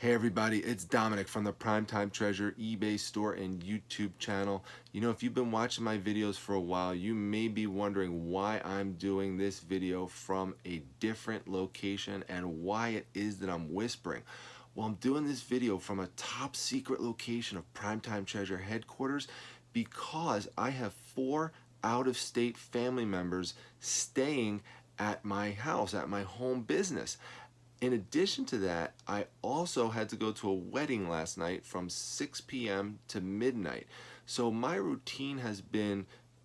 Hey everybody, it's Dominic from the Primetime Treasure eBay store and YouTube channel. You know, if you've been watching my videos for a while, you may be wondering why I'm doing this video from a different location and why it is that I'm whispering. Well, I'm doing this video from a top secret location of Primetime Treasure headquarters because I have 4 out-of-state family members staying at my house, at my home business. In addition to that, I also had to go to a wedding last night from 6 p.m. to midnight. So my routine has been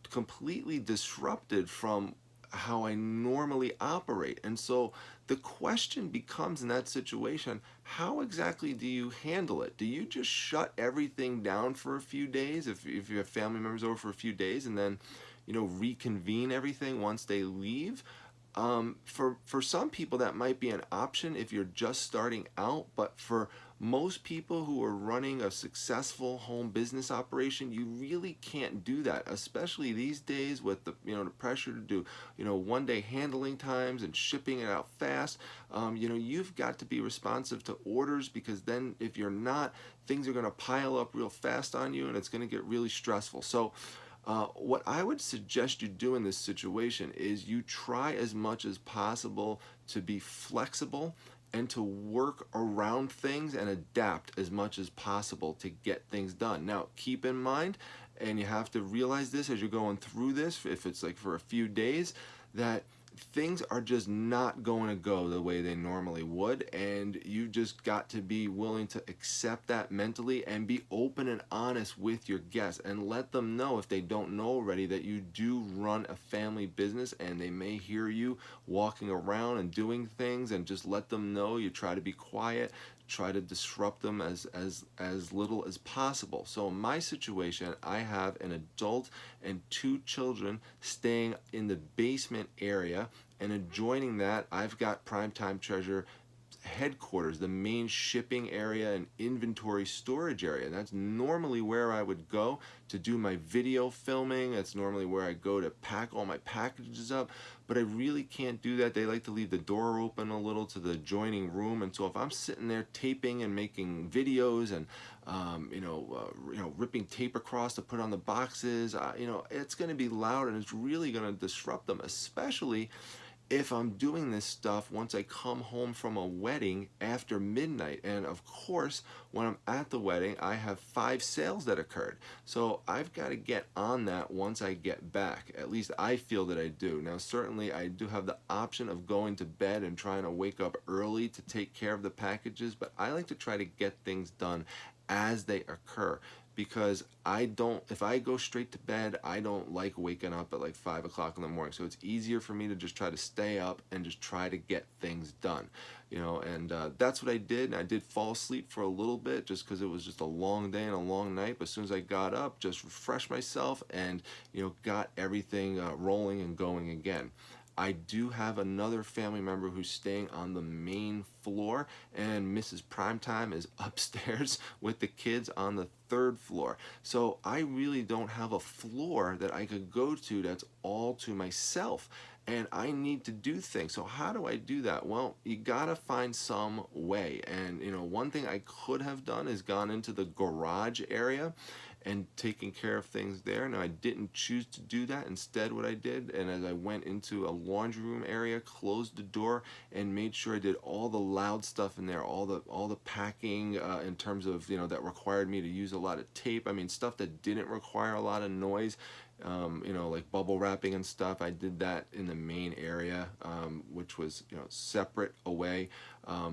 completely disrupted from how I normally operate. And so the question becomes in that situation, how exactly do you handle it? Do you just shut everything down for a few days if you have family members over for a few days and then, reconvene everything once they leave? For some people that might be an option if you're just starting out, but for most people who are running a successful home business operation, you really can't do that, especially these days with the pressure to do one day handling times and shipping it out fast. You've got to be responsive to orders, because then if you're not, things are going to pile up real fast on you and it's going to get really stressful. So what I would suggest you do in this situation is you try as much as possible to be flexible and to work around things and adapt as much as possible to get things done. Now, keep in mind, and you have to realize this as you're going through this, if it's like for a few days, that things are just not going to go the way they normally would, and you just got to be willing to accept that mentally and be open and honest with your guests and let them know, if they don't know already, that you do run a family business and they may hear you walking around and doing things, and just let them know you try to be quiet, try to disrupt them as little as possible. So in my situation, I have an adult and 2 children staying in the basement area, and adjoining that, I've got Primetime Treasure headquarters, the main shipping area and inventory storage area. And that's normally where I would go to do my video filming. That's normally where I go to pack all my packages up, but I really can't do that. They like to leave the door open a little to the adjoining room, and so if I'm sitting there taping and making videos and ripping tape across to put on the boxes, it's going to be loud and it's really going to disrupt them, especially if I'm doing this stuff once I come home from a wedding after midnight. And of course, when I'm at the wedding, I have 5 sales that occurred. So I've got to get on that once I get back. At least I feel that I do. Now, certainly I do have the option of going to bed and trying to wake up early to take care of the packages, but I like to try to get things done as they occur, because if I go straight to bed, I don't like waking up at like 5 o'clock in the morning. So it's easier for me to just try to stay up and just try to get things done, and that's what I did. And I did fall asleep for a little bit just because it was just a long day and a long night. But as soon as I got up, just refreshed myself and, got everything rolling and going again. I do have another family member who's staying on the main floor, and Mrs. Primetime is upstairs with the kids on the 3rd floor. So I really don't have a floor that I could go to that's all to myself, and I need to do things. So how do I do that? Well, you gotta find some way. And one thing I could have done is gone into the garage area and taking care of things there. Now, I didn't choose to do that. Instead, what I did, and as I went into a laundry room area, closed the door and made sure I did all the loud stuff in there, all the packing in terms of, that required me to use a lot of tape. I mean, stuff that didn't require a lot of noise, like bubble wrapping and stuff. I did that in the main area, which was, separate away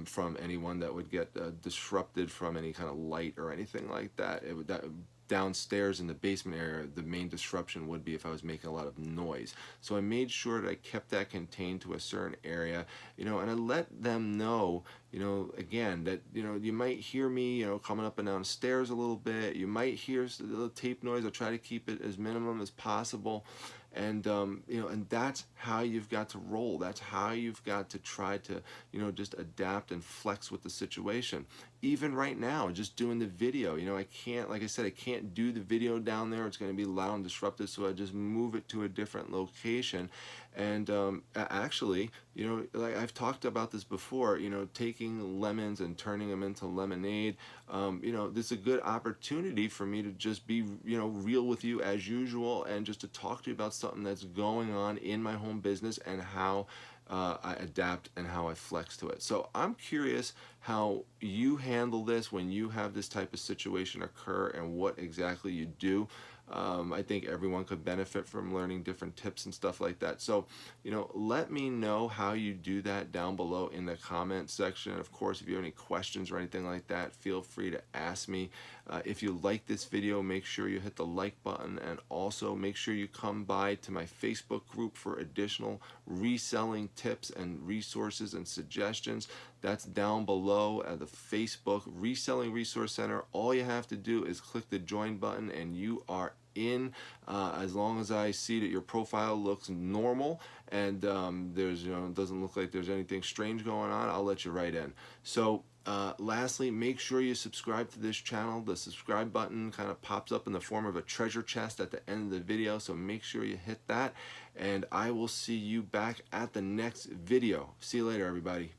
from anyone that would get disrupted from any kind of light or anything like that. Downstairs in the basement area, the main disruption would be if I was making a lot of noise. So I made sure that I kept that contained to a certain area, and I let them know, again, that, you might hear me, coming up and down stairs a little bit. You might hear a little tape noise. I'll try to keep it as minimum as possible. And and that's how you've got to roll. That's how you've got to try to just adapt and flex with the situation. Even right now, just doing the video, I can't, like I said, I can't do the video down there. It's going to be loud and disruptive, so I just move it to a different location. And actually, you know, like I've talked about this before, you know, taking lemons and turning them into lemonade. You know, this is a good opportunity for me to just be, you know, real with you as usual, and just to talk to you about something that's going on in my home business and how I adapt and how I flex to it. So I'm curious how you handle this when you have this type of situation occur and what exactly you do. I think everyone could benefit from learning different tips and stuff like that. So, you know, let me know how you do that down below in the comment section. And of course, if you have any questions or anything like that, feel free to ask me. If you like this video, make sure you hit the like button, and also make sure you come by to my Facebook group for additional reselling tips and resources and suggestions. That's down below at the Facebook Reselling Resource Center. All you have to do is click the join button and you are in. As long as I see that your profile looks normal and there's, you know, it doesn't look like there's anything strange going on, I'll let you right in. So lastly, make sure you subscribe to this channel. The subscribe button kind of pops up in the form of a treasure chest at the end of the video, so make sure you hit that, and I will see you back at the next video. See you later, everybody.